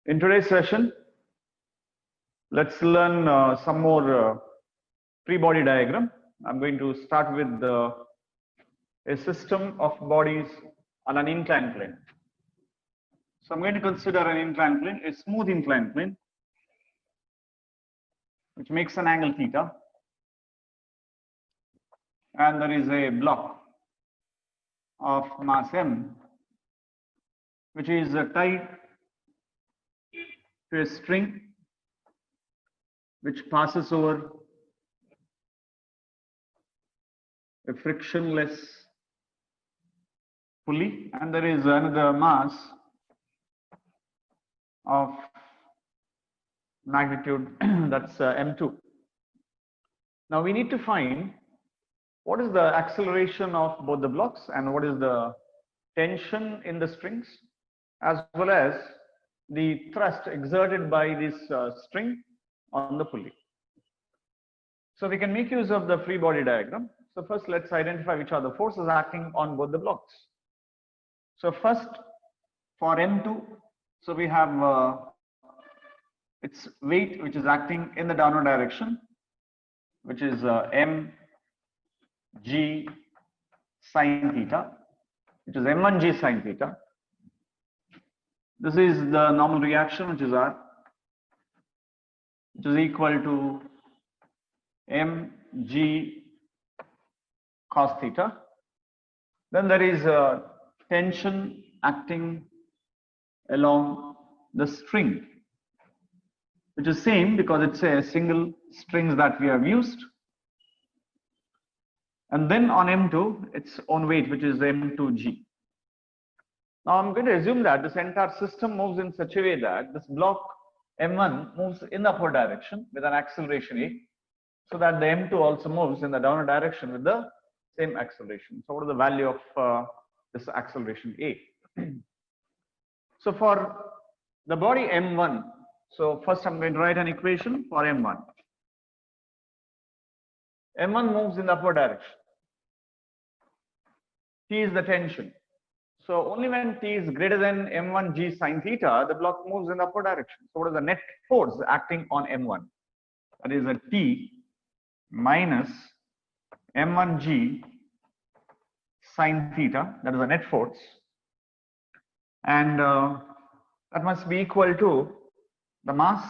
In today's session, let's learn some more free body diagram. I'm going to start with a system of bodies on an inclined plane. So I'm going to consider an inclined plane, a smooth inclined plane, which makes an angle theta. And there is a block of mass m, which is tied to a string which passes over a frictionless pulley, and there is another mass of magnitude that's m2. Now we need to find what is the acceleration of both the blocks and what is the tension in the strings, as well as the thrust exerted by this string on the pulley. So we can make use of the free body diagram. So first let's identify which are the forces acting on both the blocks. So first for M2, so we have its weight which is acting in the downward direction, which is mg sine theta, which is m1g sine theta. This is the normal reaction, which is R, which is equal to mg cos theta. Then there is a tension acting along the string, which is same because it's a single strings that we have used. And then on M2, its own weight, which is M2G. Now I'm going to assume that this entire system moves in such a way that this block M1 moves in the upward direction with an acceleration A, so that the M2 also moves in the downward direction with the same acceleration. So what is the value of this acceleration A? So for the body M1, so first I'm going to write an equation for M1. M1 moves in the upward direction. T is the tension. So only when T is greater than m1g sine theta, the block moves in the upward direction. So what is the net force acting on M1? That is a T minus m1g sine theta, that is the net force. And that must be equal to the mass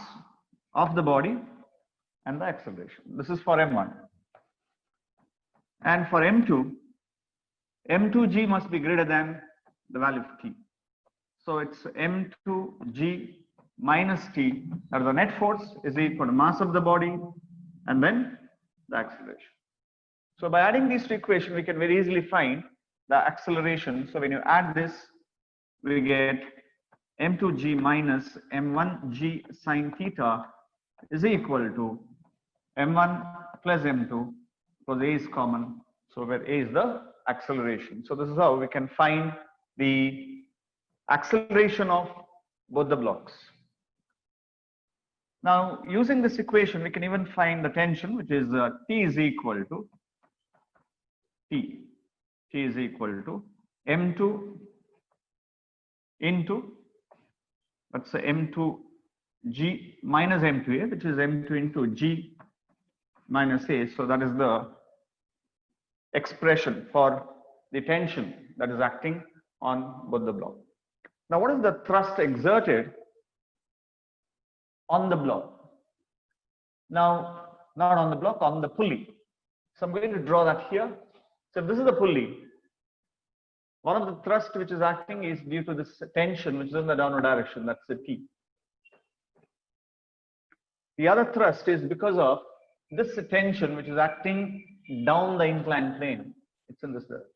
of the body and the acceleration. This is for M1. And for M2, m2g must be greater than the value of T. So it's m2g minus T, that is the net force, is equal to mass of the body and then the acceleration. So by adding these two equations, we can very easily find the acceleration. So when you add this, we get m2g minus m1g sine theta is equal to m1 plus m2, because A is common. So where A is the acceleration. So this is how we can find the acceleration of both the blocks. Now using this equation, we can even find the tension, which is T is equal to m2 into, let's say m2g minus m2a, which is m2 into g minus a. So that is the expression for the tension that is acting on both the block. Now what is the thrust exerted on the block? Now not on the block, on the pulley. So I'm going to draw that here. So if this is the pulley, one of the thrust which is acting is due to this tension which is in the downward direction, that's the T. The other thrust is because of this tension which is acting down the inclined plane. It's in this direction.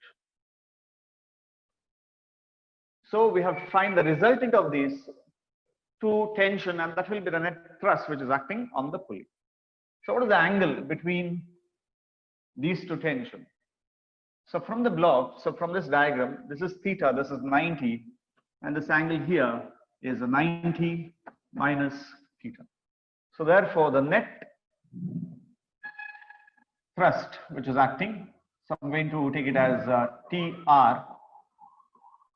So we have to find the resultant of these two tension, and that will be the net thrust which is acting on the pulley. So what is the angle between these two tension? So from the block, so from this diagram, this is theta, this is 90, and this angle here is 90 minus theta. So therefore the net thrust which is acting, so I'm going to take it as TR.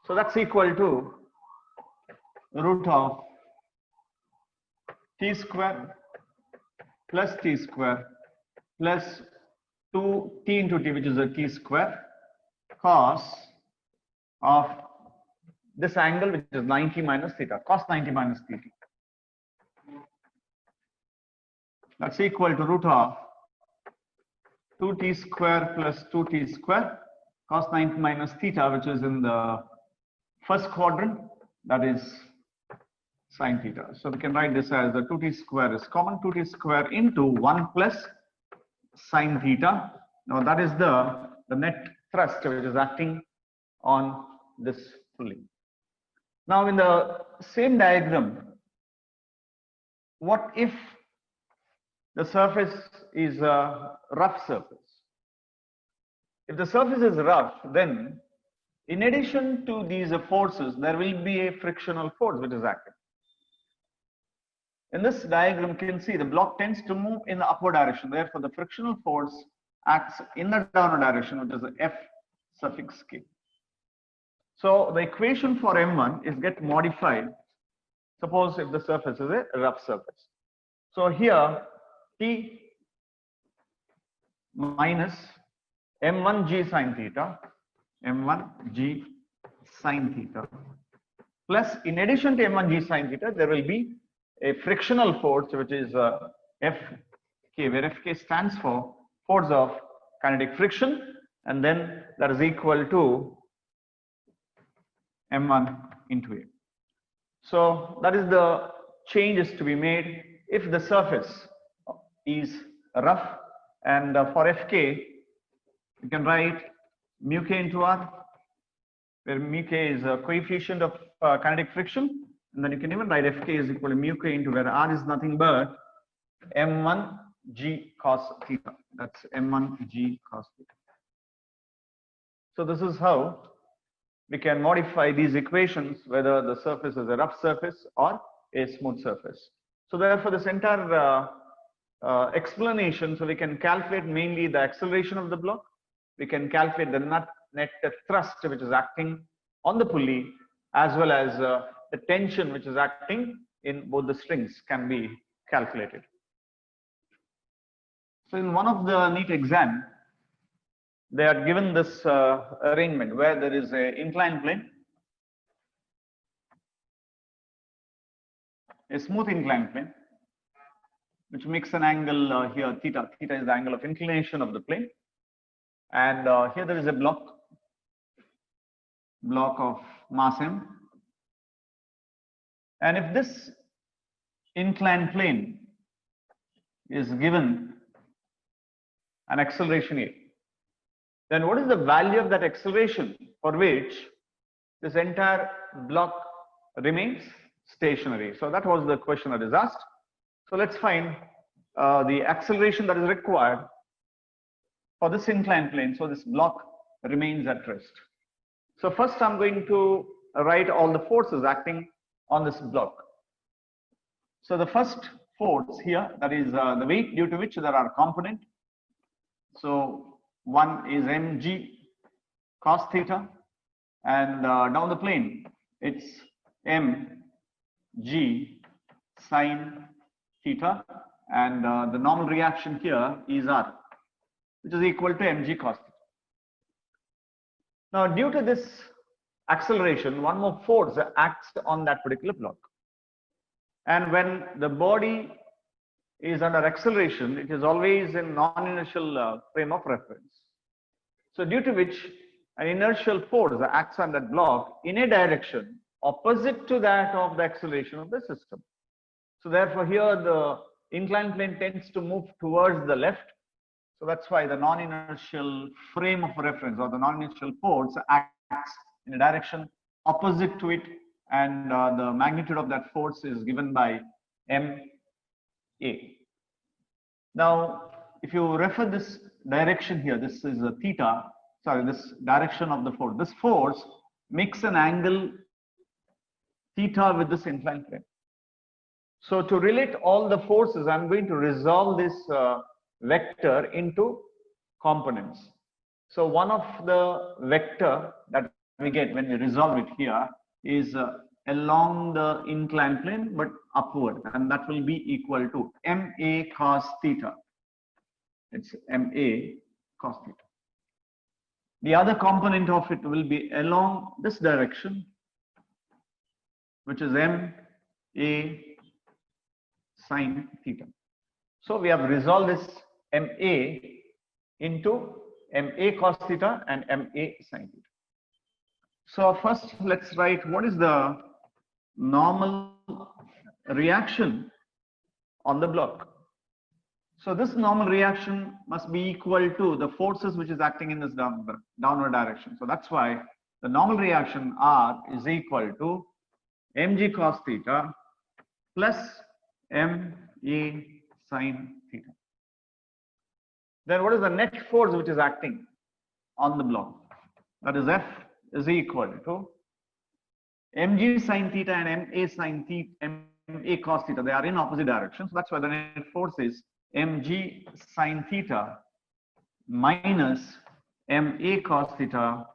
So that's equal to root of t square plus t square plus 2t into t, which is a t square, cos of this angle, which is 90 minus theta, cos 90 minus theta. That's equal to root of 2t square plus 2t square cos 90 minus theta, which is in the first quadrant, that is sine theta. So we can write this as the 2t square is common, 2t square into 1 plus sine theta. Now that is the net thrust which is acting on this pulley. Now in the same diagram, what if the surface is a rough surface? If the surface is rough, then in addition to these forces, there will be a frictional force which is acting. In this diagram, you can see the block tends to move in the upward direction. Therefore, the frictional force acts in the downward direction, which is F suffix K. So the equation for M1 is get modified. Suppose if the surface is a rough surface. So here, T minus M1G sine theta, M1G sine theta, plus in addition to M1G sine theta, there will be a frictional force which is Fk, where Fk stands for force of kinetic friction, and then that is equal to M1 into A. So that is the changes to be made if the surface is rough, and for Fk, you can write mu k into R, where mu k is a coefficient of kinetic friction, and then you can even write Fk is equal to mu k into where R is nothing but M1G cos theta. That's M1G cos theta. So this is how we can modify these equations, whether the surface is a rough surface or a smooth surface. So therefore, this entire explanation, so we can calculate mainly the acceleration of the block. We can calculate the net thrust which is acting on the pulley, as well as the tension which is acting in both the strings can be calculated. So in one of the NEET exam, they are given this arrangement where there is an inclined plane, a smooth inclined plane, which makes an angle here theta. Theta is the angle of inclination of the plane, and here there is a block of mass m, and if this inclined plane is given an acceleration a, then what is the value of that acceleration for which this entire block remains stationary? So that was the question that is asked. So let's find the acceleration that is required for this inclined plane, so this block remains at rest. So first I'm going to write all the forces acting on this block. So the first force here, that is the weight due to which there are component. So one is mg cos theta, and down the plane it's mg sine theta, and the normal reaction here is R, which is equal to mg cos theta. Now due to this acceleration, one more force acts on that particular block, and when the body is under acceleration, it is always in non-inertial frame of reference. So due to which an inertial force acts on that block in a direction opposite to that of the acceleration of the system. So therefore here the inclined plane tends to move towards the left. So that's why the non-inertial frame of reference, or the non-inertial force, acts in a direction opposite to it, and the magnitude of that force is given by ma. Now if you refer this direction here, this is a theta, sorry, this direction of the force. This force makes an angle theta with this inclined plane. So to relate all the forces, I'm going to resolve this vector into components. So one of the vector that we get when we resolve it here is along the inclined plane but upward, and that will be equal to MA cos theta. It's MA cos theta. The other component of it will be along this direction, which is MA sin theta. So we have resolved this MA into MA cos theta and MA sin theta. So first let's write what is the normal reaction on the block. So this normal reaction must be equal to the forces which is acting in this downward direction. So that's why the normal reaction R is equal to mg cos theta plus MA sin theta. Then what is the net force which is acting on the block? That is F is equal to mg sin theta and MA sin theta, MA cos theta. They are in opposite directions. So that's why the net force is mg sin theta minus MA cos theta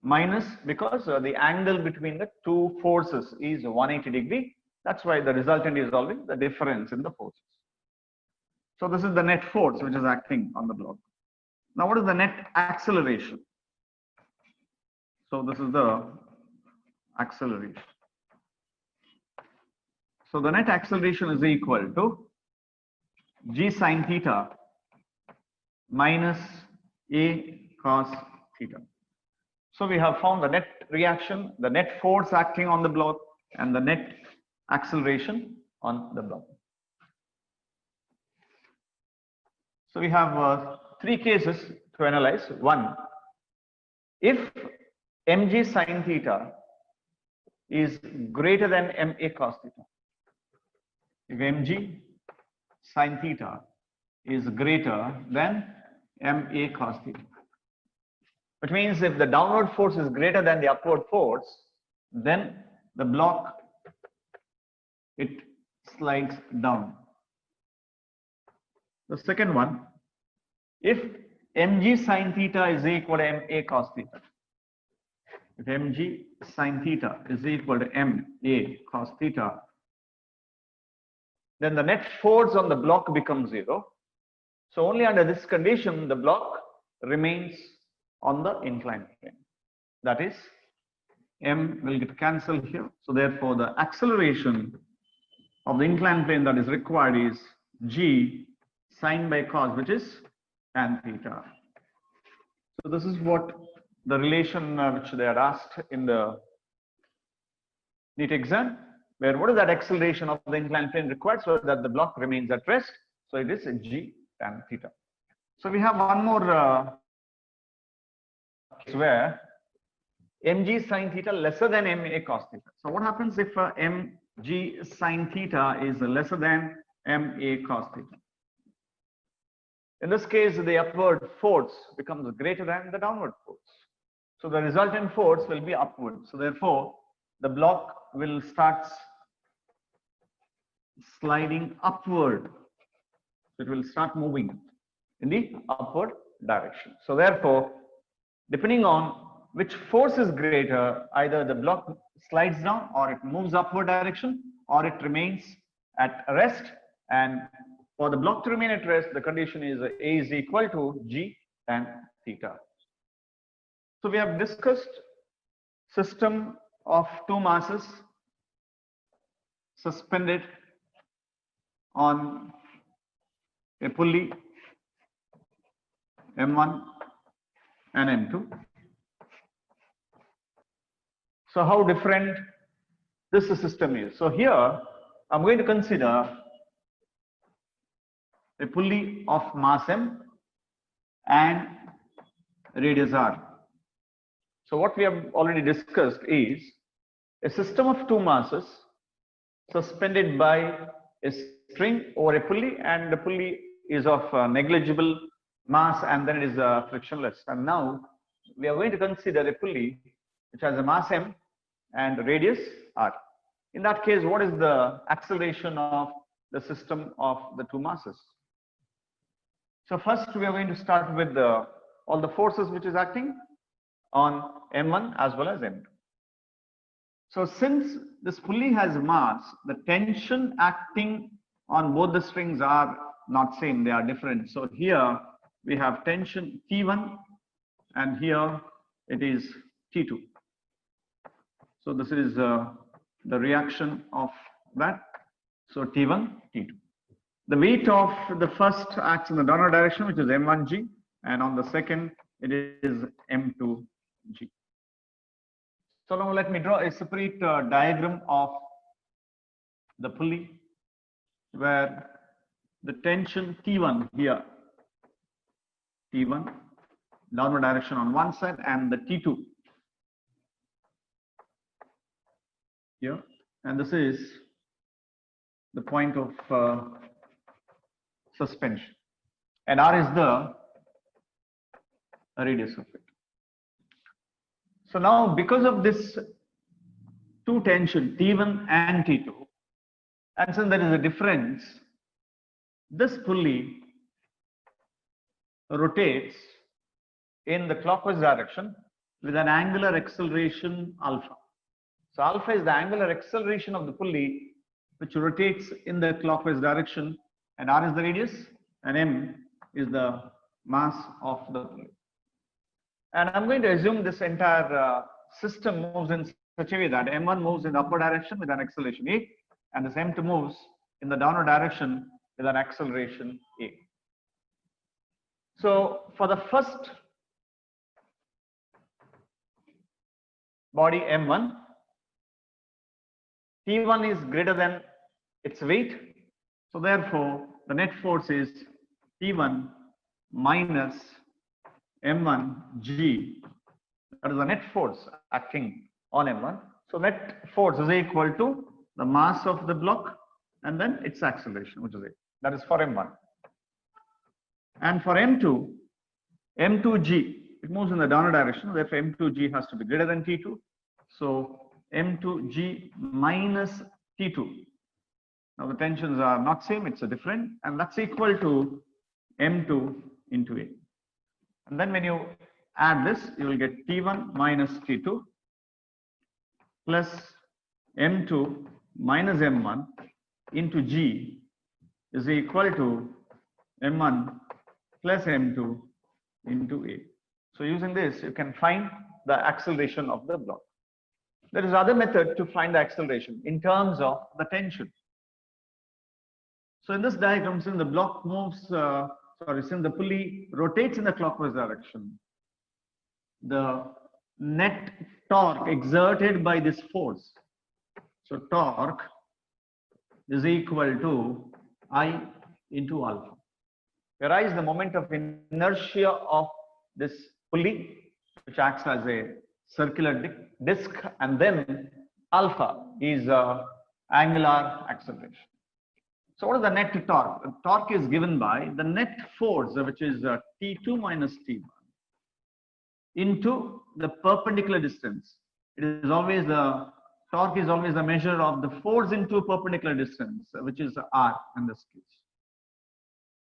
minus, because the angle between the two forces is 180 degree. That's why the resultant is always the difference in the forces. So this is the net force which is acting on the block. Now what is the net acceleration? So this is the acceleration. So the net acceleration is equal to g sin theta minus A cos theta. So we have found the net reaction, the net force acting on the block, and the net acceleration on the block. So we have three cases to analyze. One, if mg sin theta is greater than MA cos theta. If mg sin theta is greater than MA cos theta, which means if the downward force is greater than the upward force, then the block, it slides down. The second one, if mg sin theta is equal to MA cos theta, if mg sin theta is equal to MA cos theta, then the net force on the block becomes 0. So only under this condition the block remains on the inclined plane. That is, M will get cancelled here. So therefore the acceleration of the inclined plane that is required is G sin by cos, which is tan theta. So this is what the relation which they had asked in the NEET exam, where what is that acceleration of the inclined plane required so that the block remains at rest? So it is G tan theta. So we have one more case where mg sin theta lesser than MA cos theta. So what happens if mg sin theta is lesser than MA cos theta? In this case, the upward force becomes greater than the downward force. So the resultant force will be upward. So therefore, the block will start sliding upward. It will start moving in the upward direction. So therefore, depending on which force is greater, either the block slides down or it moves upward direction or it remains at rest. And for the block to remain at rest, the condition is A is equal to G tan theta. So we have discussed system of two masses suspended on a pulley M1 and M2. So how different this system is. So here I'm going to consider a pulley of mass M and radius R. So what we have already discussed is a system of two masses suspended by a string over a pulley, and the pulley is of negligible mass and then it is frictionless. And now we are going to consider a pulley which has a mass M and radius R. In that case, what is the acceleration of the system of the two masses? So first we are going to start with all the forces which is acting on M1 as well as M2. So since this pulley has mass, the tension acting on both the strings are not same, they are different. So here we have tension T1 and here it is T2. So this is the reaction of that. So T1, T2. The weight of the first acts in the downward direction, which is M1G, and on the second it is M2G. So now let me draw a separate diagram of the pulley where the tension T1 here, T1 downward direction on one side and the T2 here, and this is the point of suspension, and R is the radius of it. So now because of this two tension T1 and T2, and since there is a difference, this pulley rotates in the clockwise direction with an angular acceleration alpha. So alpha is the angular acceleration of the pulley which rotates in the clockwise direction, and R is the radius and M is the mass of the pulley. And I'm going to assume this entire system moves in such a way that M1 moves in the upward direction with an acceleration A, and this M2 moves in the downward direction with an acceleration A. So for the first body M1, T1 is greater than its weight. So therefore, the net force is T1 minus M1G. That is the net force acting on M1. So net force is equal to the mass of the block and then its acceleration, which is A. That is for M1. And for M2, M2G, it moves in the downward direction. Therefore, M2G has to be greater than T2. So M2G minus T2. Now the tensions are not same, it's a different, and that's equal to M2 into A. And then when you add this, you will get T1 minus T2 plus M2 minus M1 into G is equal to M1 plus M2 into A. So using this, you can find the acceleration of the block. There is other method to find the acceleration in terms of the tension. So in this diagram, since the block moves, since the pulley rotates in the clockwise direction, the net torque exerted by this force, so torque is equal to I into alpha. Whereas the moment of inertia of this pulley, which acts as a circular disc, and then alpha is angular acceleration. So what is the net torque? The torque is given by the net force, which is T2 minus T1 into the perpendicular distance. It is always the torque is always the measure of the force into perpendicular distance, which is R in this case.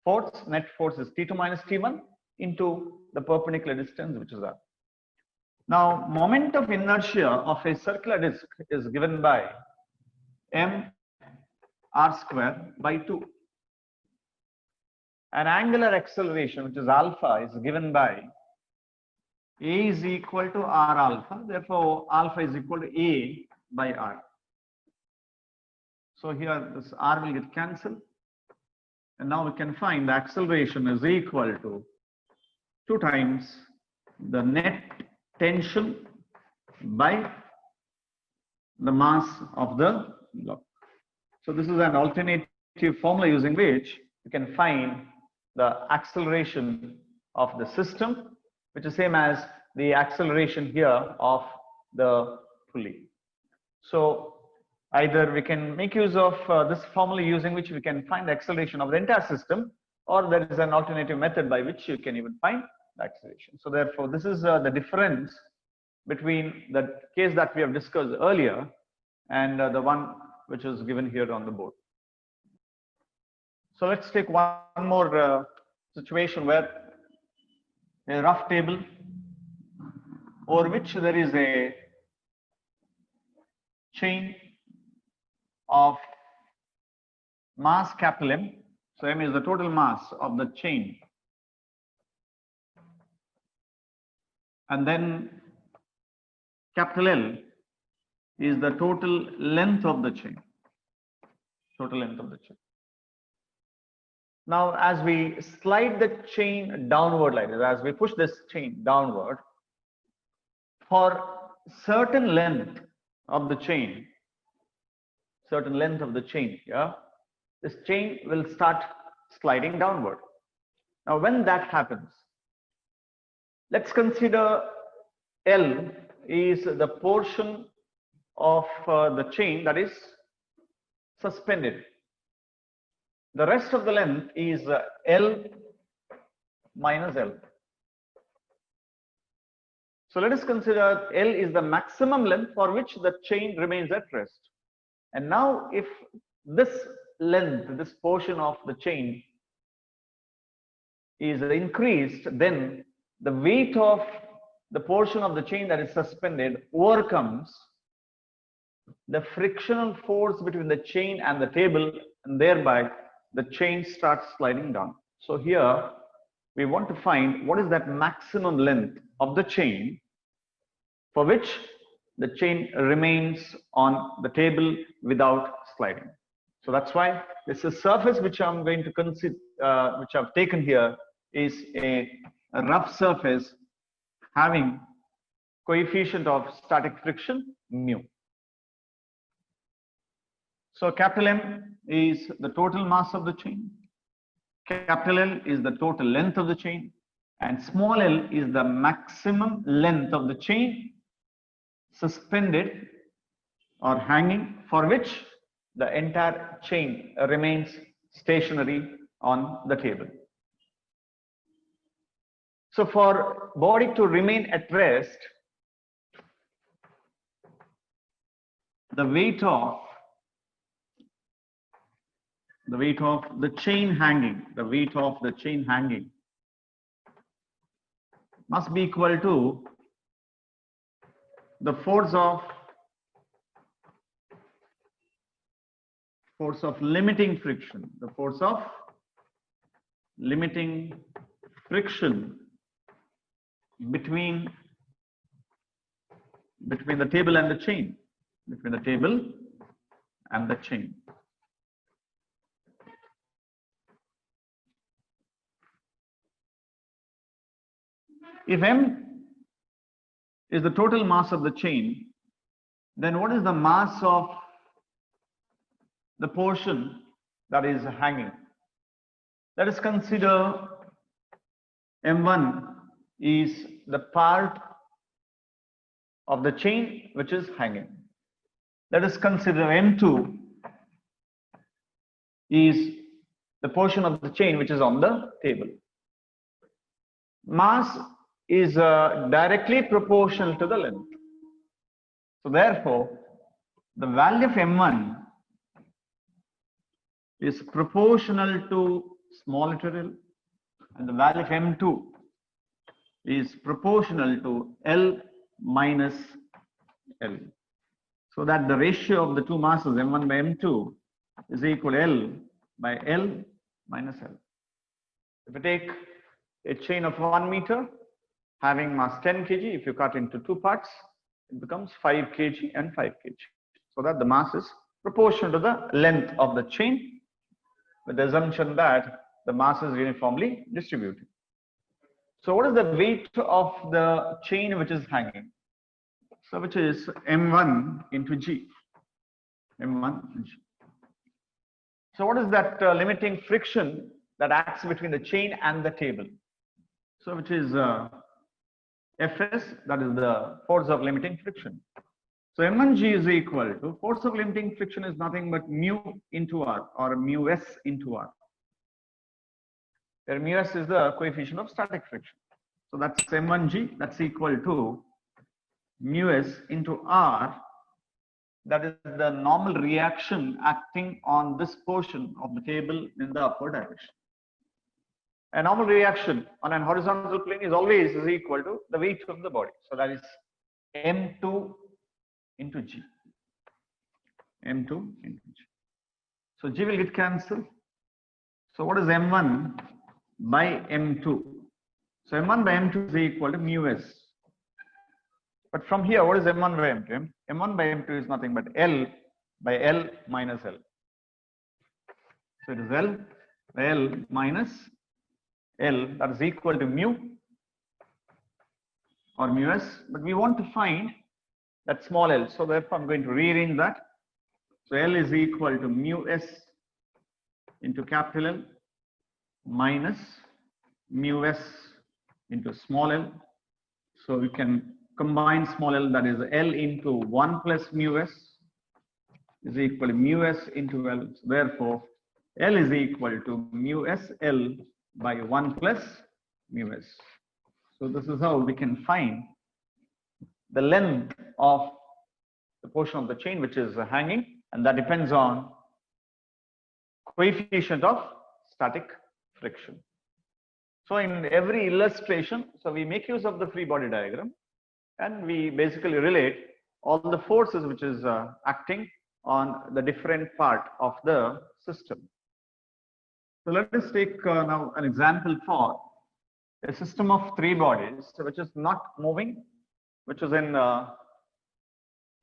Force, net force is T2 minus T1 into the perpendicular distance, which is R. Now, moment of inertia of a circular disc is given by M R square by 2. An angular acceleration, which is alpha, is given by A is equal to R alpha. Therefore, alpha is equal to A by R. So here this R will get cancelled. And now we can find the acceleration is equal to 2 times the net tension by the mass of the block. So this is an alternative formula using which you can find the acceleration of the system, which is same as the acceleration here of the pulley. So either we can make use of this formula using which we can find the acceleration of the entire system, or there is an alternative method by which you can even find the acceleration. So therefore, this is the difference between the case that we have discussed earlier and the one which is given here on the board. So let's take one more situation where a rough table over which there is a chain of mass capital M. So M is the total mass of the chain. And then capital L is the total length of the chain. Total length of the chain. Now, as we slide the chain downward like this, as we push this chain downward, for certain length of the chain, yeah, this chain will start sliding downward. Now, when that happens, let's consider L is the portion of the chain that is suspended. The rest of the length is L minus L. So let us consider L is the maximum length for which the chain remains at rest. And now if this length, this portion of the chain is increased, then the weight of the portion of the chain that is suspended overcomes the frictional force between the chain and the table, and thereby the chain starts sliding down. So here we want to find what is that maximum length of the chain for which the chain remains on the table without sliding. So that's why this is surface which I'm going to consider, which I've taken here, is a rough surface having coefficient of static friction mu. So capital M is the total mass of the chain, capital L is the total length of the chain, and small l is the maximum length of the chain suspended or hanging, for which the entire chain remains stationary on the table. So for body to remain at rest, the weight of the chain hanging, must be equal to the force of limiting friction, between the table and the chain, If M is the total mass of the chain, then what is the mass of the portion that is hanging? Let us consider M1 is the part of the chain which is hanging. Let us consider M2 is the portion of the chain which is on the table. Mass is directly proportional to the length. So therefore, the value of M1 is proportional to small letter l, and the value of M2 is proportional to L minus L. So that the ratio of the two masses M1 by M2 is equal to L by L minus L. If you take a chain of 1 meter having mass 10 kg, if you cut into two parts, it becomes 5 kg and 5 kg. So that the mass is proportional to the length of the chain, with the assumption that the mass is uniformly distributed. So what is the weight of the chain which is hanging? So which is M1 into G. So what is that limiting friction that acts between the chain and the table? So which is Fs, that is the force of limiting friction. So M1G is equal to force of limiting friction is nothing but mu into R, or mu S into R, where mu S is the coefficient of static friction. So that's M1G, that's equal to mu S into R, that is the normal reaction acting on this portion of the table in the upward direction. A normal reaction on an horizontal plane is always equal to the weight of the body. So that is M2 into G. M2 into G. So G will get cancelled. So what is M1 by M2? So M1 by M2 is equal to mu S. But from here, what is M1 by M2? M1 by M2 is nothing but L by L minus L. So it is L by L minus L, that is equal to mu or mu S. But we want to find that small l. So therefore, I'm going to rearrange that. So L is equal to mu S into capital L minus mu S into small l. So we can combine small l, that is L into 1 plus mu S is equal to mu S into L. So therefore, L is equal to mu S L by 1 plus mu S. So this is how we can find the length of the portion of the chain which is hanging, and that depends on coefficient of static friction. So in every illustration, so we make use of the free body diagram, and we basically relate all the forces which is acting on the different part of the system. So let us take now an example for a system of three bodies which is not moving, which is in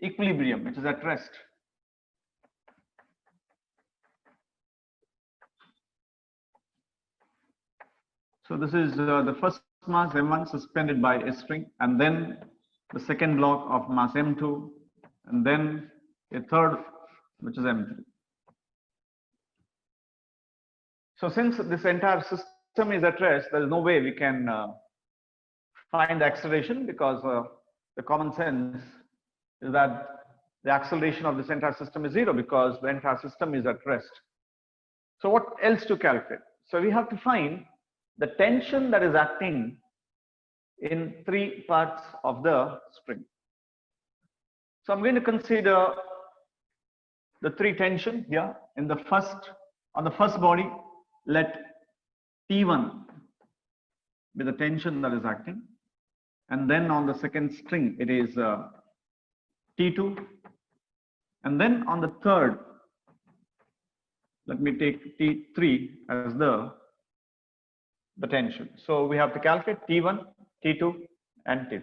equilibrium, which is at rest. So this is the first mass M1 suspended by a string, and then the second block of mass M2, and then a third, which is M3. So since this entire system is at rest, there is no way we can find the acceleration, because the common sense is that the acceleration of this entire system is zero, because the entire system is at rest. So what else to calculate? So we have to find the tension that is acting in three parts of the spring. So I'm going to consider the three tension here. In the first, on the first body, let T1 be the tension that is acting, and then on the second string it is T2, and then on the third, let me take T3 as the tension. So we have to calculate T1, T2 and T3.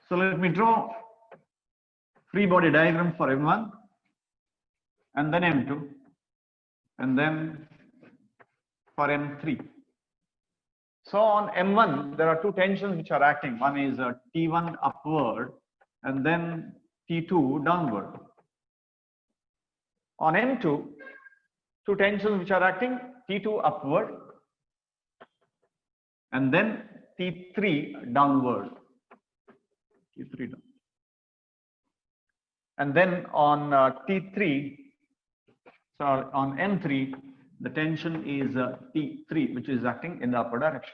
So let me draw free body diagram for M1 and then M2 and then for M3. So on M1 there are two tensions which are acting. One is T1 upward and then T2 downward. On M2, two tensions which are acting, T2 upward and then T3 downward. T3 down. And then on T3, so on M3, the tension is T3, which is acting in the upper direction.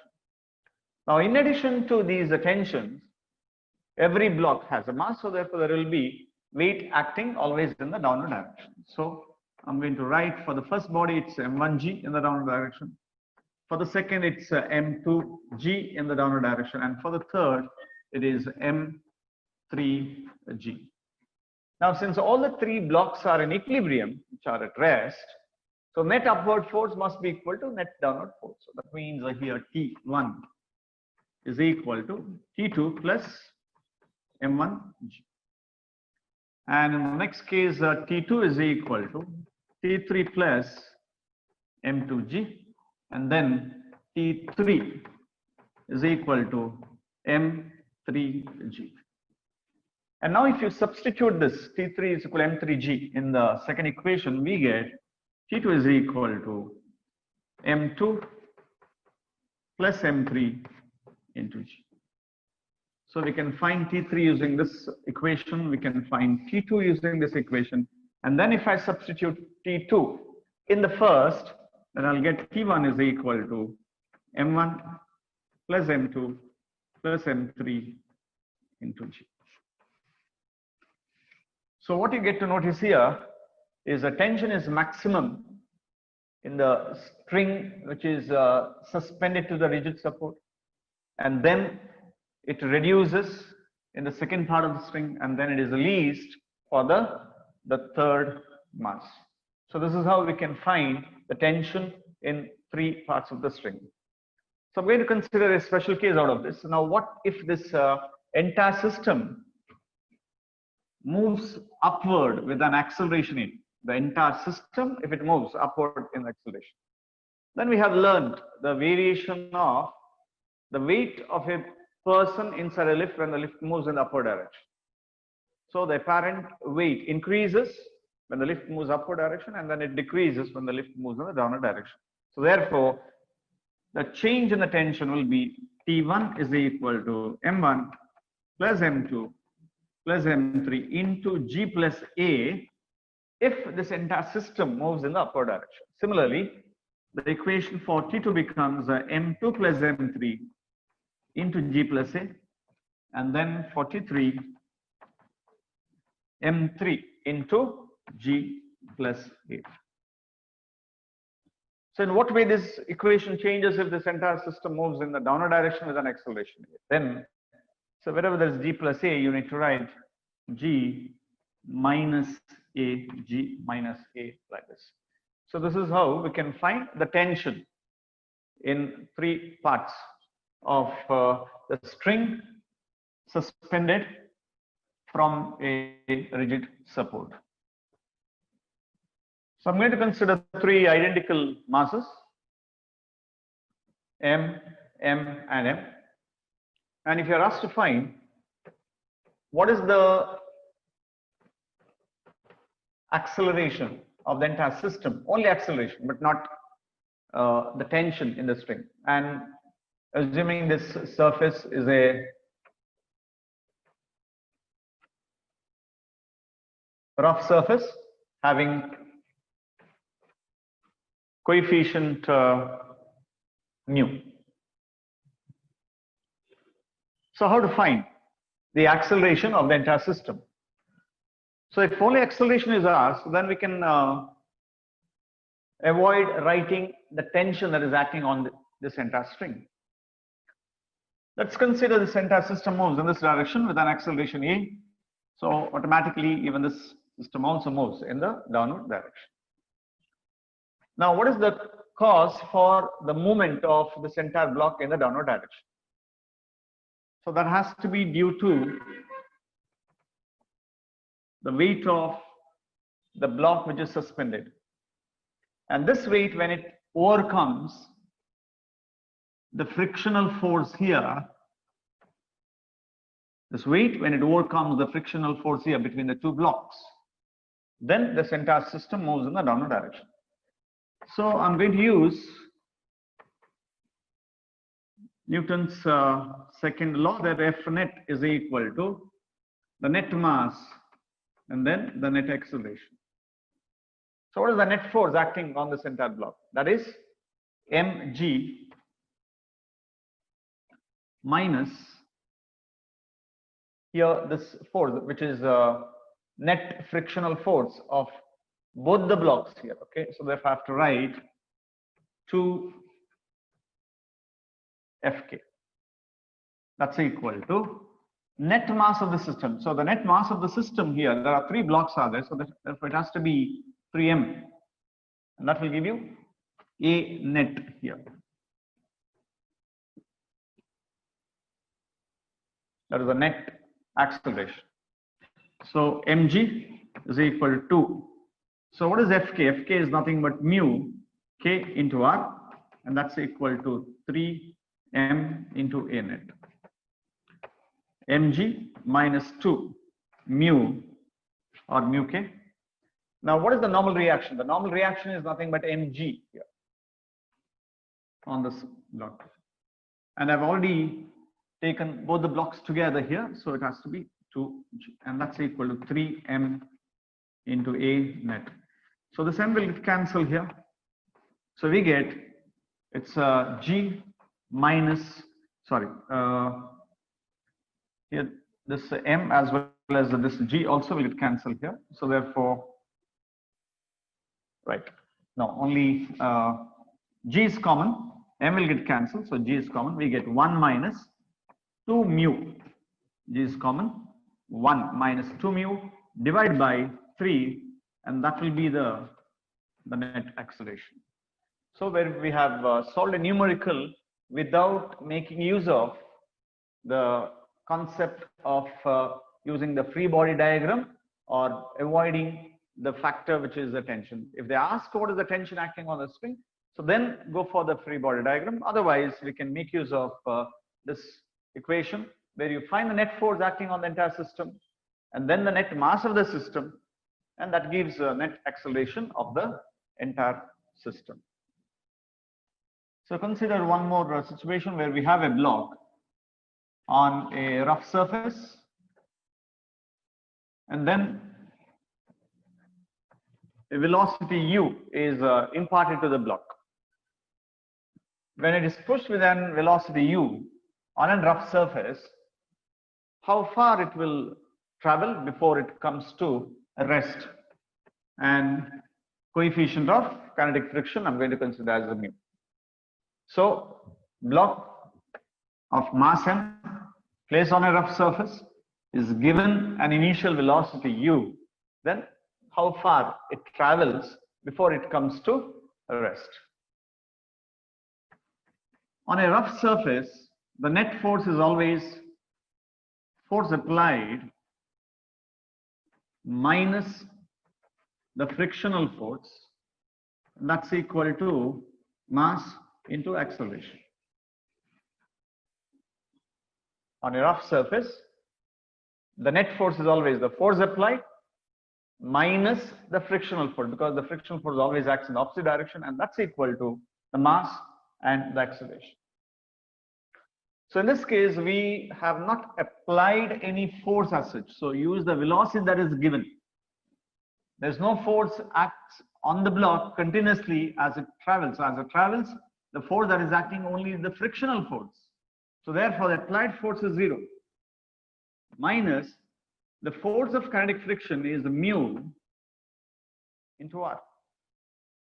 Now, in addition to these tensions, every block has a mass, so therefore there will be weight acting always in the downward direction. So I'm going to write for the first body, it's M1G in the downward direction. For the second, it's M2G in the downward direction. And for the third, it is M3G. Now, since all the three blocks are in equilibrium, which are at rest, so net upward force must be equal to net downward force. So that means here T1 is equal to T2 plus M1G. And in the next case, T2 is equal to T3 plus M2G. And then T3 is equal to M3G. And now if you substitute this T3 is equal to M3G in the second equation, we get T2 is equal to M2 plus M3 into G. So we can find T3 using this equation, we can find T2 using this equation. And then if I substitute T2 in the first, then I'll get T1 is equal to M1 plus M2 plus M3 into G. So what you get to notice here is the tension is maximum in the string which is suspended to the rigid support, and then it reduces in the second part of the string, and then it is least for the the third mass. So this is how we can find the tension in 3 parts of the string. So I'm going to consider a special case out of this. Now, what if this entire system moves upward with an acceleration in the entire system? If it moves upward in acceleration, then we have learned the variation of the weight of a person inside a lift when the lift moves in the upward direction. So the apparent weight increases when the lift moves upward direction, and then it decreases when the lift moves in the downward direction. So therefore, the change in the tension will be T1 is equal to M1 plus M2 plus M3 into G plus A if this entire system moves in the upward direction. Similarly, the equation for T2 becomes M2 plus M3 into G plus A, and then for T3, M3 into G plus A. So in what way this equation changes if this entire system moves in the downward direction with an acceleration? Then, so wherever there is G plus A, you need to write G minus A, G minus A like this. So this is how we can find the tension in 3 parts of the string suspended from a rigid support. So I'm going to consider 3 identical masses, M, M, and M. And if you are asked to find what is the acceleration of the entire system, only acceleration, but not the tension in the string, and assuming this surface is a rough surface having coefficient mu. So how to find the acceleration of the entire system? So if only acceleration is asked, then we can avoid writing the tension that is acting on this entire string. Let's consider this entire system moves in this direction with an acceleration A. So automatically, even this system also moves in the downward direction. Now, what is the cause for the movement of this entire block in the downward direction? So that has to be due to the weight of the block which is suspended. And this weight, when it overcomes the frictional force here, this weight, when it overcomes the frictional force here between the 2 blocks, then this entire system moves in the downward direction. So I'm going to use Newton's second law, that F net is equal to the net mass and then the net acceleration. So what is the net force acting on this entire block? That is mg minus here this force, which is net frictional force of both the blocks here. Okay, so therefore I have to write 2 Fk. That's equal to net mass of the system. So the net mass of the system here, there are 3 blocks are there, so therefore it has to be 3m, and that will give you A net here. That is the net acceleration. So mg is equal to 2. So what is Fk? Fk is nothing but mu k into r, and that's equal to 3m into A net. Mg minus 2 mu or mu k. Now what is the normal reaction? The normal reaction is nothing but mg here on this block. And I've already taken both the blocks together here, so it has to be 2g, and that's equal to 3m into A net. So this m will get cancelled here. So we get, it's g minus, sorry, here this m as well as this g also will get cancelled here. So therefore, right, now only g is common, m will get cancelled, so g is common. We get 1 minus 2 mu, g is common, 1 minus 2 mu divided by 3, and that will be the net acceleration. So where we have solved a numerical without making use of the concept of using the free body diagram or avoiding the factor which is the tension. If they ask what is the tension acting on the spring, so then go for the free body diagram. Otherwise, we can make use of this equation where you find the net force acting on the entire system and then the net mass of the system, and that gives a net acceleration of the entire system. So consider one more situation where we have a block on a rough surface, and then a velocity u is imparted to the block. When it is pushed with an velocity u on a rough surface, how far it will travel before it comes to a rest, and coefficient of kinetic friction I'm going to consider as a mu. So block of mass m placed on a rough surface is given an initial velocity u, then how far it travels before it comes to a rest. On a rough surface, the net force is always force applied minus the frictional force, and that's equal to mass into acceleration. On a rough surface, the net force is always the force applied minus the frictional force, because the frictional force always acts in the opposite direction, and that's equal to the mass and the acceleration. So in this case, we have not applied any force as such. So use the velocity that is given. There's no force acts on the block continuously as it travels. So as it travels, the force that is acting only is the frictional force. So therefore, the applied force is 0 minus the force of kinetic friction is mu into r.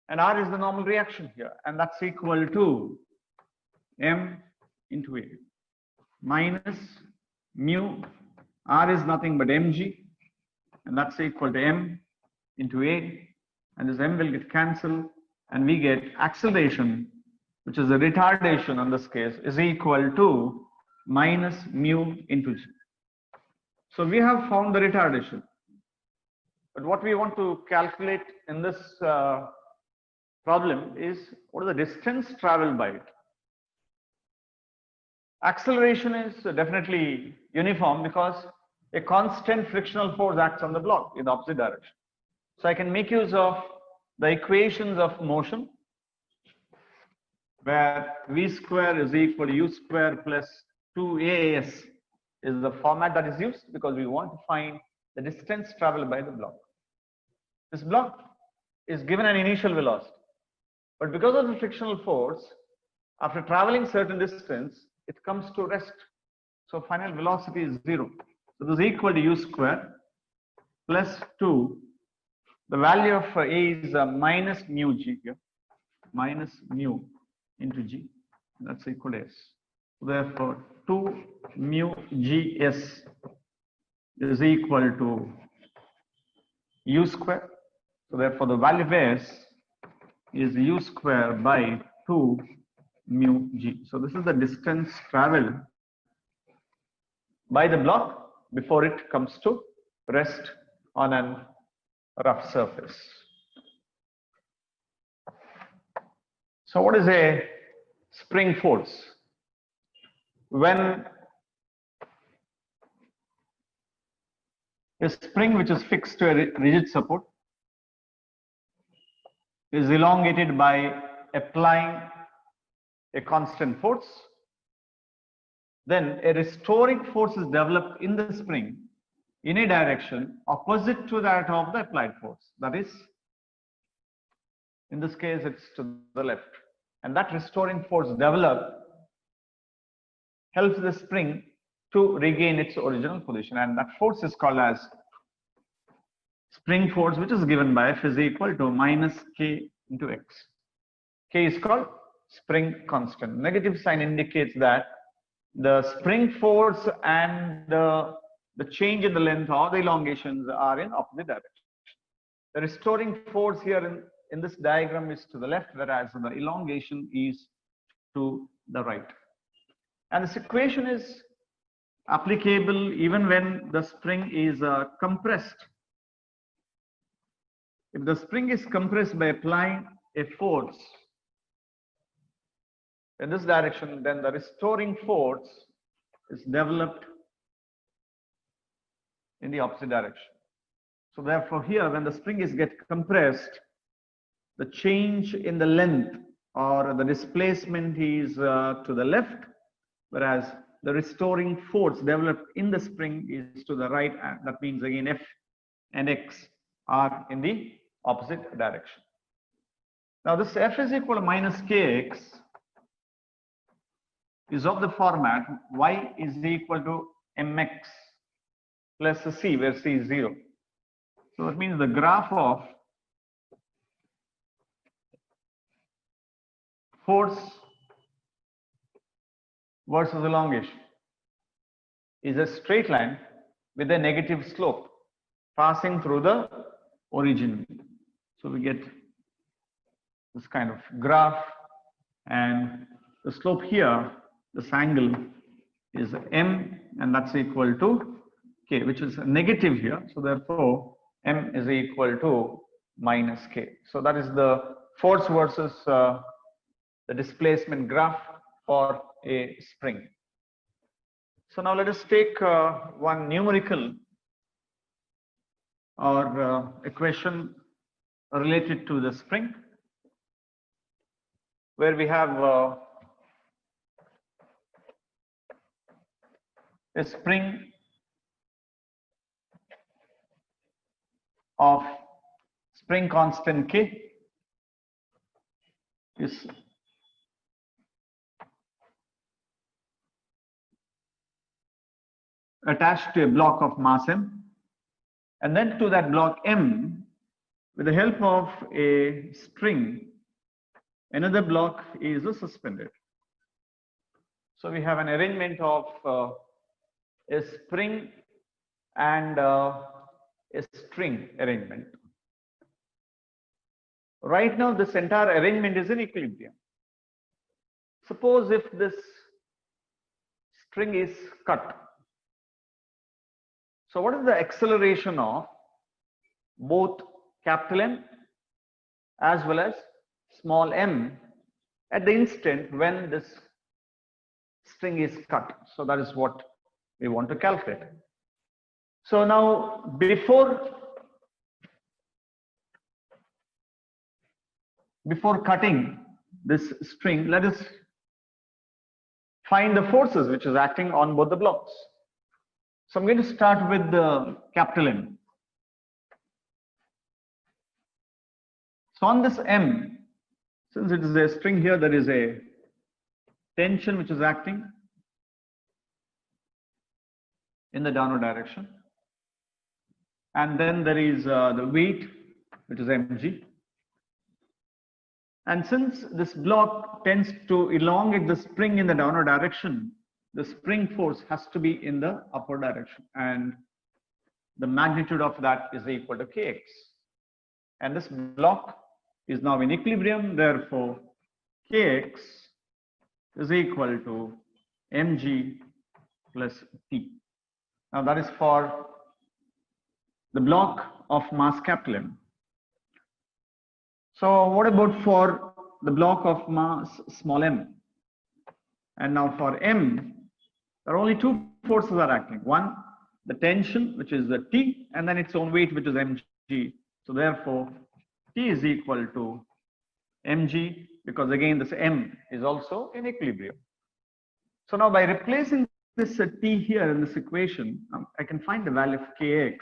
And r is the normal reaction here, and that's equal to m into a minus mu. R is nothing but mg, and that's equal to m into a, and this m will get cancelled, and we get acceleration, which is a retardation in this case, is equal to minus mu into g. So we have found the retardation, but what we want to calculate in this problem is what is the distance traveled by it. Acceleration is definitely uniform because a constant frictional force acts on the block in the opposite direction. So I can make use of the equations of motion, where v square is equal to u square plus 2as is the format that is used because we want to find the distance traveled by the block. This block is given an initial velocity, but because of the frictional force, after traveling certain distance, it comes to rest. So final velocity is 0. So this is equal to u square plus 2. The value of a is minus mu g here, minus mu into g. That's equal to s. Therefore, 2 mu gs is equal to u square. So therefore, the value of s is u square by 2 mu g. So this is the distance traveled by the block before it comes to rest on a rough surface. So what is a spring force? When a spring which is fixed to a rigid support is elongated by applying a constant force, then a restoring force is developed in the spring in a direction opposite to that of the applied force. That is, in this case, it's to the left. And that restoring force developed helps the spring to regain its original position. And that force is called as spring force, which is given by F is equal to minus K into X. K is called spring constant. Negative sign indicates that the spring force and the change in the length or the elongations are in opposite direction. The restoring force here in this diagram is to the left, whereas the elongation is to the right. And this equation is applicable even when the spring is compressed. If the spring is compressed by applying a force in this direction, then the restoring force is developed in the opposite direction. So therefore here, when the spring is compressed, the change in the length or the displacement is to the left, whereas the restoring force developed in the spring is to the right. And that means again F and X are in the opposite direction. Now this F is equal to minus Kx is of the format Y is equal to Mx plus C, where C is 0. So that means the graph of force versus elongation is a straight line with a negative slope passing through the origin. So we get this kind of graph, and the slope here, this angle is M, and that's equal to K, which is negative here. So therefore M is equal to minus K. So that is the force versus the displacement graph for a spring. So now let us take one numerical or equation related to the spring, where we have a spring of spring constant K is attached to a block of mass M, and then to that block M, with the help of a string, another block is suspended. So we have an arrangement of a spring and a string arrangement. Right now this entire arrangement is in equilibrium. Suppose if this string is cut. So what is the acceleration of both capital M as well as small m at the instant when this string is cut? So that is what we want to calculate. So now before cutting this string, let us find the forces which is acting on both the blocks. So I'm going to start with the capital M. So on this M, since it is a string here, there is a tension which is acting in the downward direction. And then there is the weight, which is mg. And since this block tends to elongate the spring in the downward direction, the spring force has to be in the upward direction, and the magnitude of that is equal to kx. And this block is now in equilibrium, therefore kx is equal to mg plus t. Now that is for the block of mass capital M. So what about for the block of mass small m? And now for m, there are only two forces are acting. One, the tension, which is the T, and then its own weight, which is mg. So therefore, T is equal to mg, because again this m is also in equilibrium. So now by replacing this T here in this equation, I can find the value of kx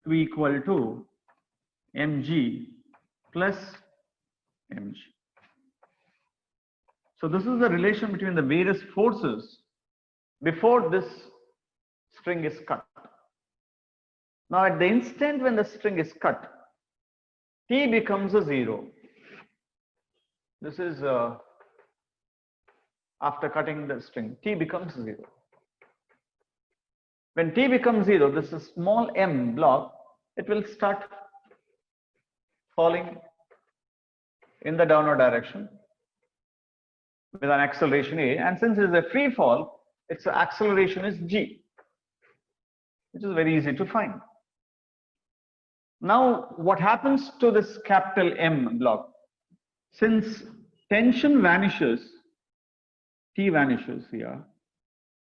to be equal to mg plus mg. So this is the relation between the various forces before this string is cut. Now at the instant when the string is cut, T becomes a 0. This is after cutting the string, T becomes 0. When T becomes 0, this is small m block, it will start falling in the downward direction with an acceleration a, and since it's a free fall, its acceleration is g, which is very easy to find. Now, what happens to this capital M block? Since tension vanishes, T vanishes here,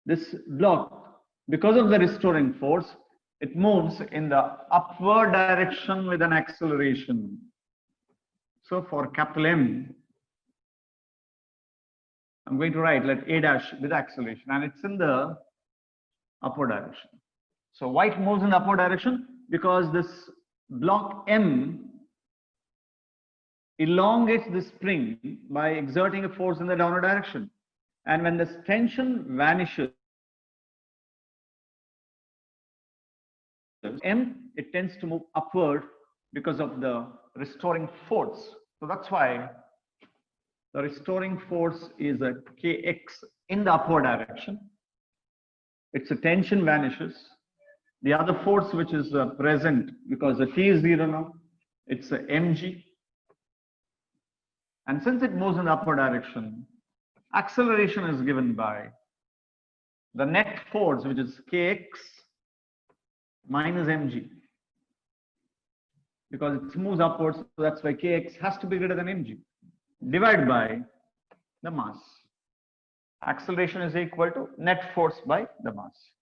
this block, because of the restoring force, it moves in the upward direction with an acceleration. So for capital M, I'm going to write let A dash with acceleration, and it's in the upward direction. So why it moves in the upward direction? Because this block M elongates the spring by exerting a force in the downward direction. And when this tension vanishes, M, it tends to move upward because of the restoring force. So that's why the restoring force is a Kx in the upward direction. Its tension vanishes. The other force which is present, because the T is 0 now, it's a mg. And since it moves in the upward direction, acceleration is given by the net force, which is Kx minus mg. Because it moves upwards, so that's why Kx has to be greater than mg, divided by the mass. Acceleration is equal to net force by the mass.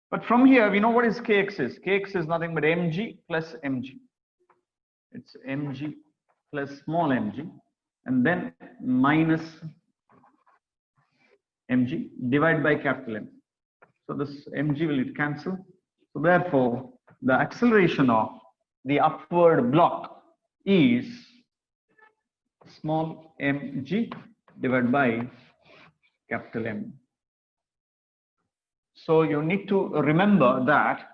But from here, we know what is Kx is. Kx is nothing but mg plus mg. It's mg plus small mg, and then minus mg divided by capital M. So this mg will cancel. So therefore, the acceleration of the upward block is small mg divided by capital M. So you need to remember that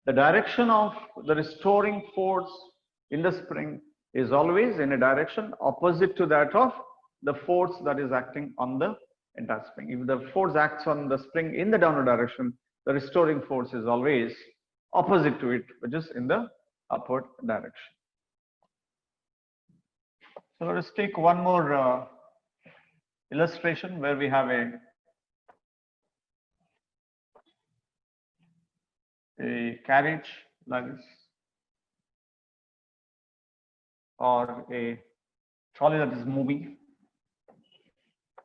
the direction of the restoring force in the spring is always in a direction opposite to that of the force that is acting on the entire spring. If the force acts on the spring in the downward direction, the restoring force is always opposite to it, which is in the upward direction. So let us take one more illustration where we have a carriage like this, or a trolley that is moving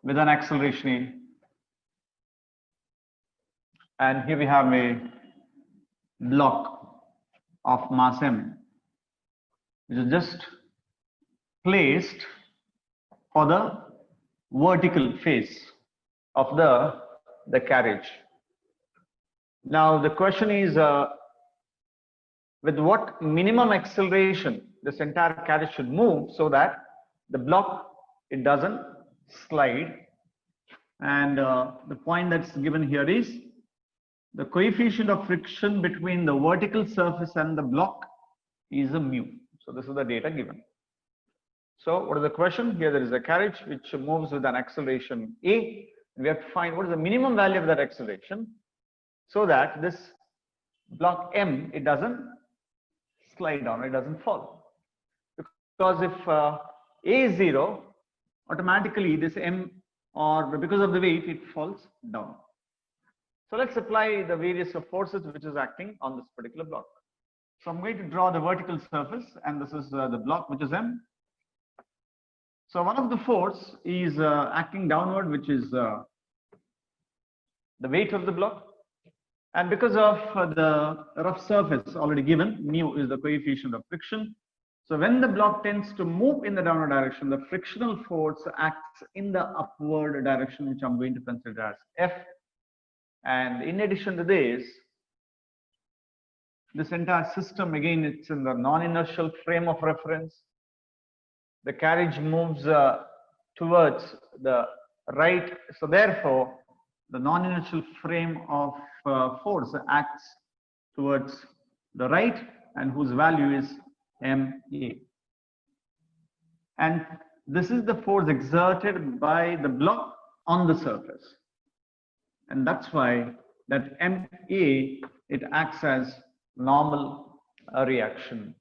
with an acceleration A. And here we have a block of mass M, which is just placed for the vertical face of the carriage. Now the question is, with what minimum acceleration this entire carriage should move so that the block, it doesn't slide. And the point that's given here is the coefficient of friction between the vertical surface and the block is a mu. So this is the data given. So what is the question? Here there is a carriage which moves with an acceleration A. We have to find what is the minimum value of that acceleration so that this block M, it doesn't slide down, it doesn't fall. Because if A is 0, automatically this M, or because of the weight, it falls down. So let's apply the various forces which is acting on this particular block. So I'm going to draw the vertical surface, and this is the block which is M. So one of the force is acting downward, which is the weight of the block. And because of the rough surface already given, mu is the coefficient of friction. So when the block tends to move in the downward direction, the frictional force acts in the upward direction, which I'm going to consider as F. And in addition to this entire system, again, it's in the non-inertial frame of reference. The carriage moves towards the right. So therefore, the non-inertial frame of force acts towards the right, and whose value is ma. And this is the force exerted by the block on the surface. And that's why that ma, it acts as normal reaction.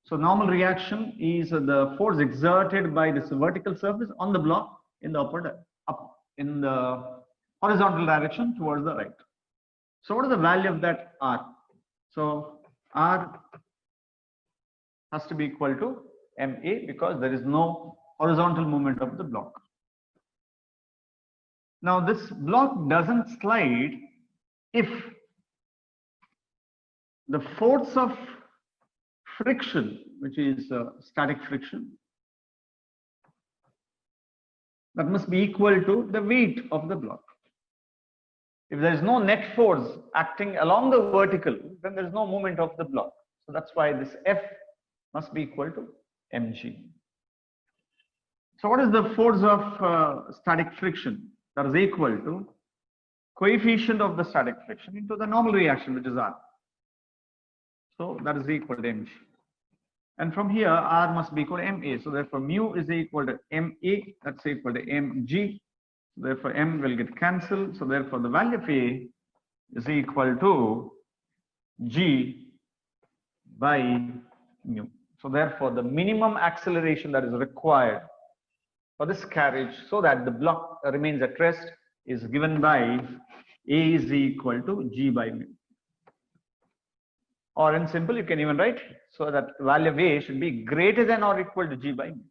So normal reaction is the force exerted by this vertical surface on the block in the in the horizontal direction towards the right. So what is the value of that R? So R has to be equal to MA because there is no horizontal movement of the block. Now this block doesn't slide if the force of friction, which is static friction, that must be equal to the weight of the block. If there is no net force acting along the vertical, then there is no movement of the block. So that's why this F must be equal to mg. So what is the force of static friction? That is equal to coefficient of the static friction into the normal reaction, which is R. So that is equal to mg. And from here, R must be equal to ma. So therefore, mu is equal to ma. That's equal to mg. So therefore, m will get cancelled. So therefore, the value of A is equal to g by mu. So therefore, the minimum acceleration that is required for this carriage so that the block remains at rest is given by A is equal to g by mu. Or in simple, you can even write so that value of A should be greater than or equal to g by mu.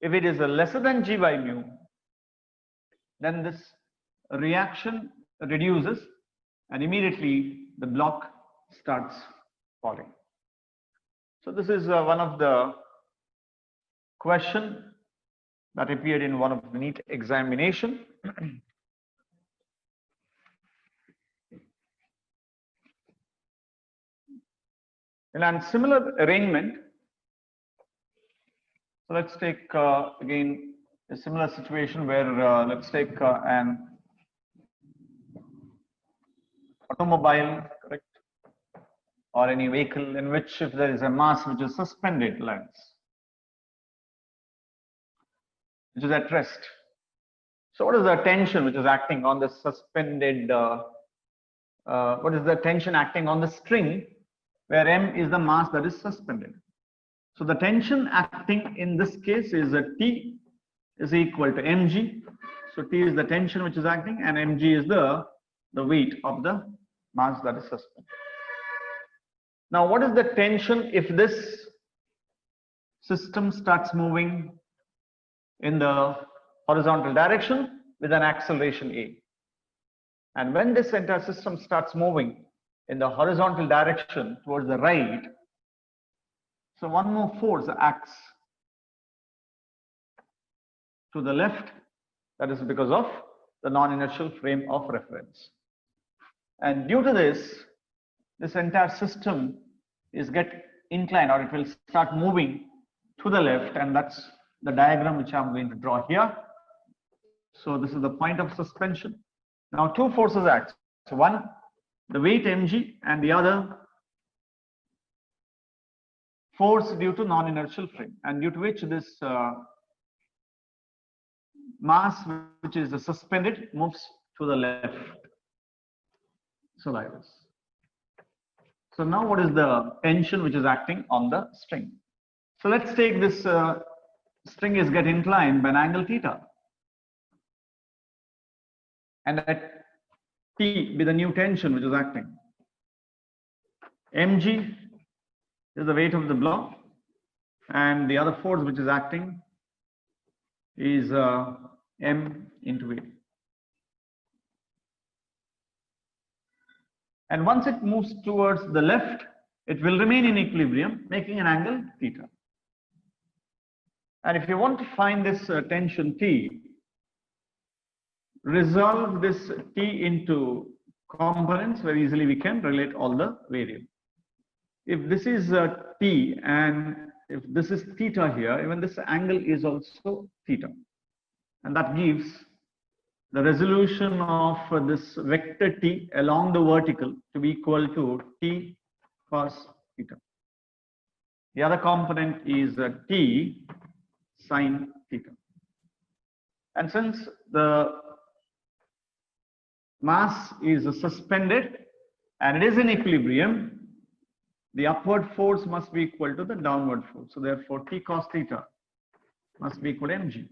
If it is lesser than g by mu, then this reaction reduces and immediately the block starts falling. So this is one of the question that appeared in one of the NEET examination. And similar arrangement. So let's take again a similar situation where let's take an automobile, correct, or any vehicle in which if there is a mass which is suspended length, which is at rest. So what is the tension which is acting on the suspended, what is the tension acting on the string where M is the mass that is suspended? So the tension acting in this case is a T is equal to mg. So T is the tension which is acting and mg is the weight of the mass that is suspended. Now what is the tension if this system starts moving in the horizontal direction with an acceleration A? And when this entire system starts moving in the horizontal direction towards the right, so one more force acts to the left. That is because of the non-inertial frame of reference. And due to this entire system is get inclined, or it will start moving to the left, and that's the diagram which I'm going to draw here. So this is the point of suspension. Now two forces act. So one, the weight mg, and the other force due to non-inertial frame, and due to which this mass which is suspended moves to the left. So like this. So now what is the tension which is acting on the string? So let's take this string is get inclined by an angle theta, and at T be the new tension which is acting. Mg is the weight of the block, and the other force which is acting is M into A. And once it moves towards the left, it will remain in equilibrium, making an angle theta. And if you want to find this tension T, resolve this T into components very easily. We can relate all the variables. If this is T and if this is theta here, even this angle is also theta. And that gives the resolution of this vector T along the vertical to be equal to T cos theta. The other component is T sin theta. And since the mass is suspended and it is in equilibrium, the upward force must be equal to the downward force. So therefore, T cos theta must be equal to mg.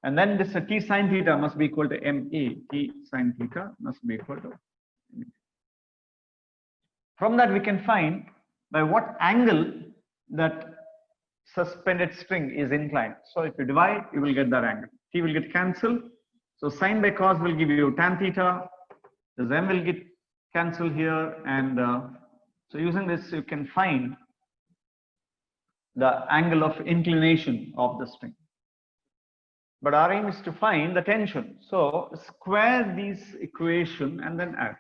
And then this T sin theta must be equal to MA. T sin theta must be equal to MA. From that, we can find by what angle that suspended string is inclined. So if you divide, you will get that angle. T will get cancelled. So sin by cos will give you tan theta. This M will get cancelled here. And so using this, you can find the angle of inclination of the string. But our aim is to find the tension. So square these equation and then add.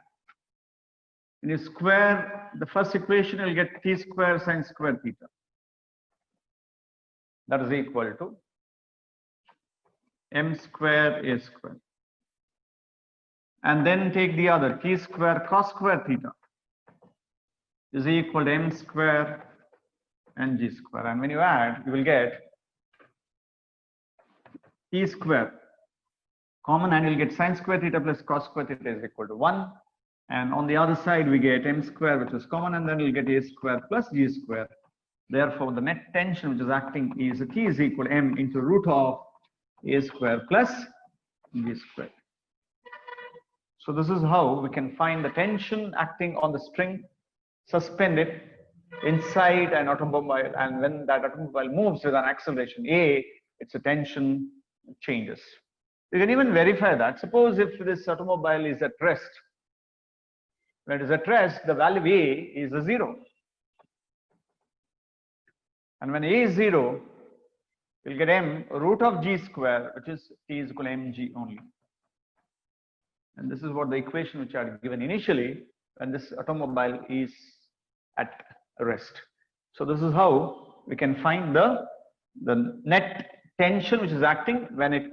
When you square the first equation, you'll get T square sin square theta. That is equal to M square A square. And then take the other, T square cos square theta is equal to M square and G square. And when you add, you will get T square common, and you'll get sin square theta plus cos square theta is equal to 1. And on the other side, we get M square, which is common, and then you'll get A square plus G square. Therefore, the net tension which is acting is T is equal to M into root of A square plus G square. So this is how we can find the tension acting on the string suspended inside an automobile, and when that automobile moves with an acceleration A, its tension changes. You can even verify that. Suppose if this automobile is at rest. When it is at rest, the value A is a 0. And when A is 0, you'll get M root of G square, which is T is equal to mg only. And this is what the equation which I had given initially when this automobile is at rest. So this is how we can find the net tension which is acting when it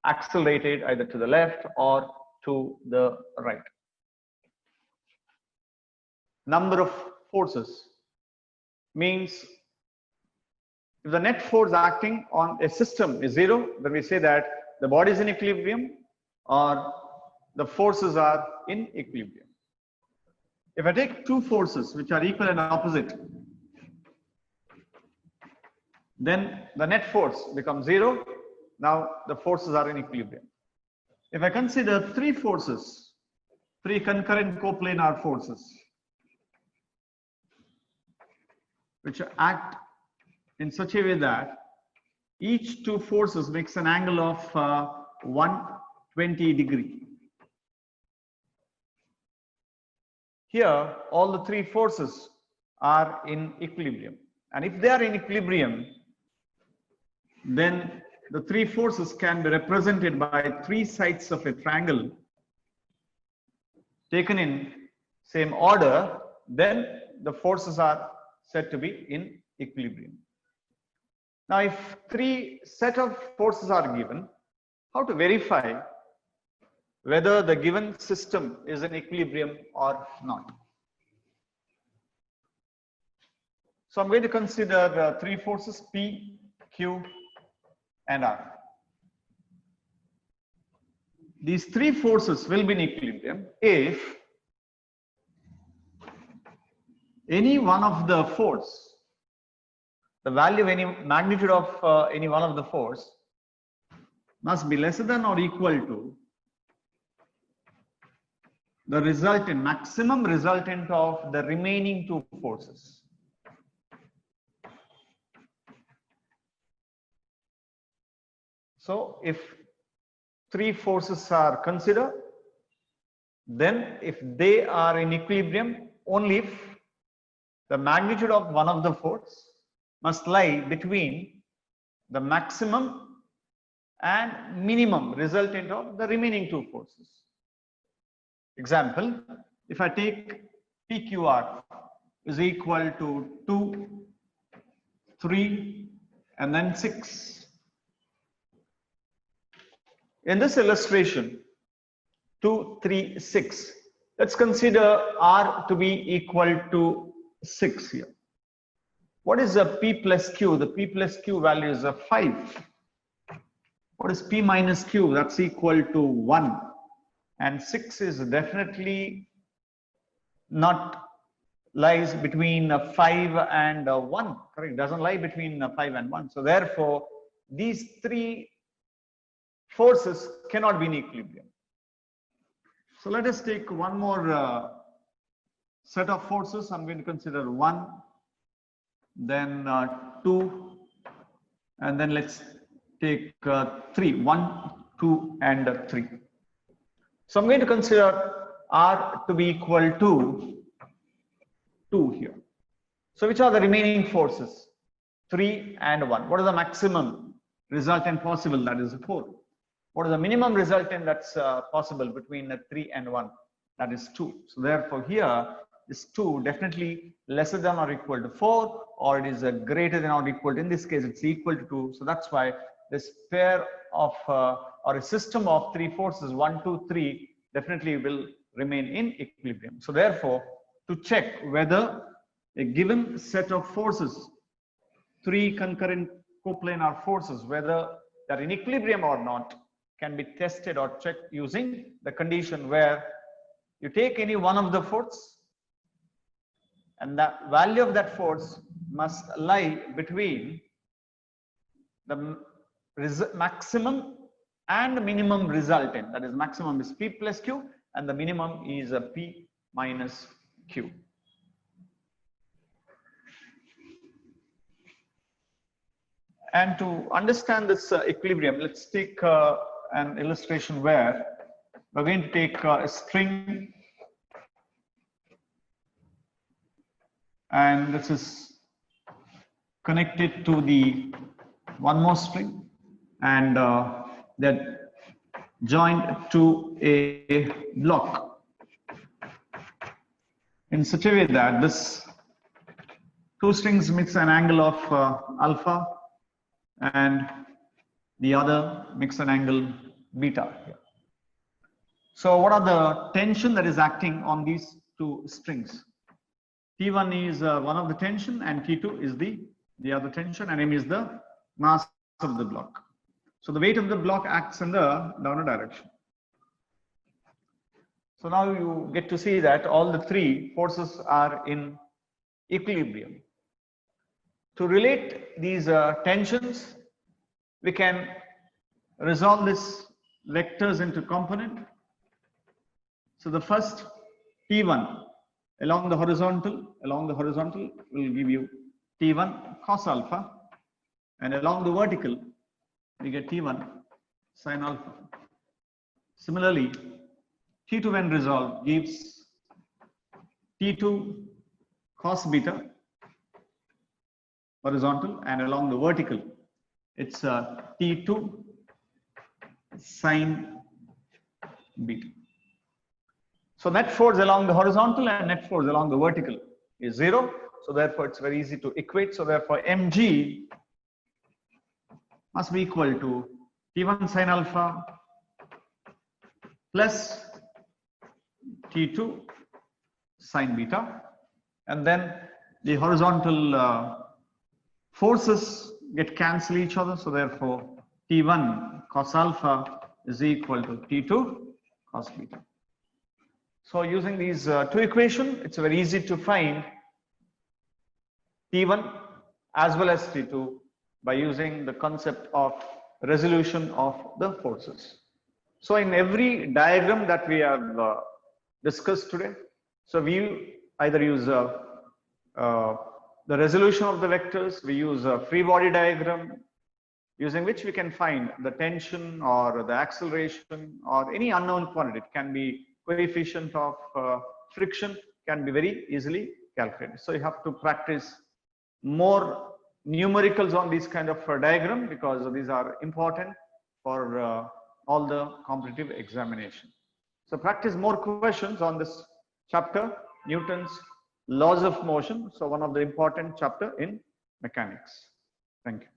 accelerated either to the left or to the right. Number of forces means if the net force acting on a system is 0, then we say that the body is in equilibrium or the forces are in equilibrium. If I take two forces which are equal and opposite, then the net force becomes 0. Now the forces are in equilibrium. If I consider three forces, three concurrent coplanar forces, which act in such a way that each two forces makes an angle of 120 degree. Here, all the three forces are in equilibrium. And if they are in equilibrium, then the three forces can be represented by three sides of a triangle taken in same order. Then the forces are said to be in equilibrium. Now, if three set of forces are given, how to verify whether the given system is in equilibrium or not? So I'm going to consider three forces P, Q, and R. These three forces will be in equilibrium if any one of the force, the value of any magnitude of any one of the force must be lesser than or equal to the resultant, maximum resultant of the remaining two forces. So if three forces are considered, then if they are in equilibrium, only if the magnitude of one of the force must lie between the maximum and minimum resultant of the remaining two forces. Example, if I take PQR is equal to 2, 3, and then 6. In this illustration, 2, 3, 6, let's consider R to be equal to 6 here. What is the P plus Q? The P plus Q value is a 5. What is P minus Q? That's equal to 1. And 6 is definitely not lies between 5 and 1, correct? It doesn't lie between 5 and 1. So therefore, these three forces cannot be in equilibrium. So let us take one more set of forces. I'm going to consider 1, then 2, and then let's take 3, 1, 2, and 3. So I'm going to consider R to be equal to 2 here. So which are the remaining forces? 3 and 1. What is the maximum resultant possible? That is 4. What is the minimum resultant that's possible between 3 and 1? That is 2. So therefore here is 2 definitely lesser than or equal to 4, or it is greater than or equal to, in this case it's equal to 2. So that's why this pair of or a system of 3 forces 1, 2, 3 definitely will remain in equilibrium. So therefore, to check whether a given set of forces, 3 concurrent coplanar forces, whether they're in equilibrium or not, can be tested or checked using the condition where you take any one of the forces and the value of that force must lie between the maximum and minimum resultant. That is, maximum is P plus Q and the minimum is a P minus Q. And to understand this equilibrium, let's take an illustration where we're going to take a string, and this is connected to the one more string, and they're joined to a block in such a way that this two strings makes an angle of alpha and the other makes an angle beta here. So what are the tension that is acting on these two strings? T1 is one of the tension and T2 is the other tension, and M is the mass of the block. So the weight of the block acts in the downward direction. So now you get to see that all the three forces are in equilibrium. To relate these tensions, we can resolve these vectors into component. So the first T1 along the horizontal will give you T1 cos alpha, and along the vertical we get T1 sin alpha. Similarly, T2 when resolved gives T2 cos beta horizontal, and along the vertical it's T2 sin beta. So net force along the horizontal and net force along the vertical is 0. So therefore it's very easy to equate. So therefore mg must be equal to T1 sin alpha plus T2 sin beta, and then the horizontal forces get cancel each other. So therefore T1 cos alpha is equal to T2 cos beta. So using these two equations, it's very easy to find T1 as well as T2 by using the concept of resolution of the forces. So in every diagram that we have discussed today, so we either use the resolution of the vectors, we use a free body diagram using which we can find the tension or the acceleration or any unknown quantity. It can be coefficient of friction, can be very easily calculated. So you have to practice more numericals on these kind of diagram, because these are important for all the competitive examination. So practice more questions on this chapter, Newton's laws of motion. So one of the important chapter in mechanics. Thank you.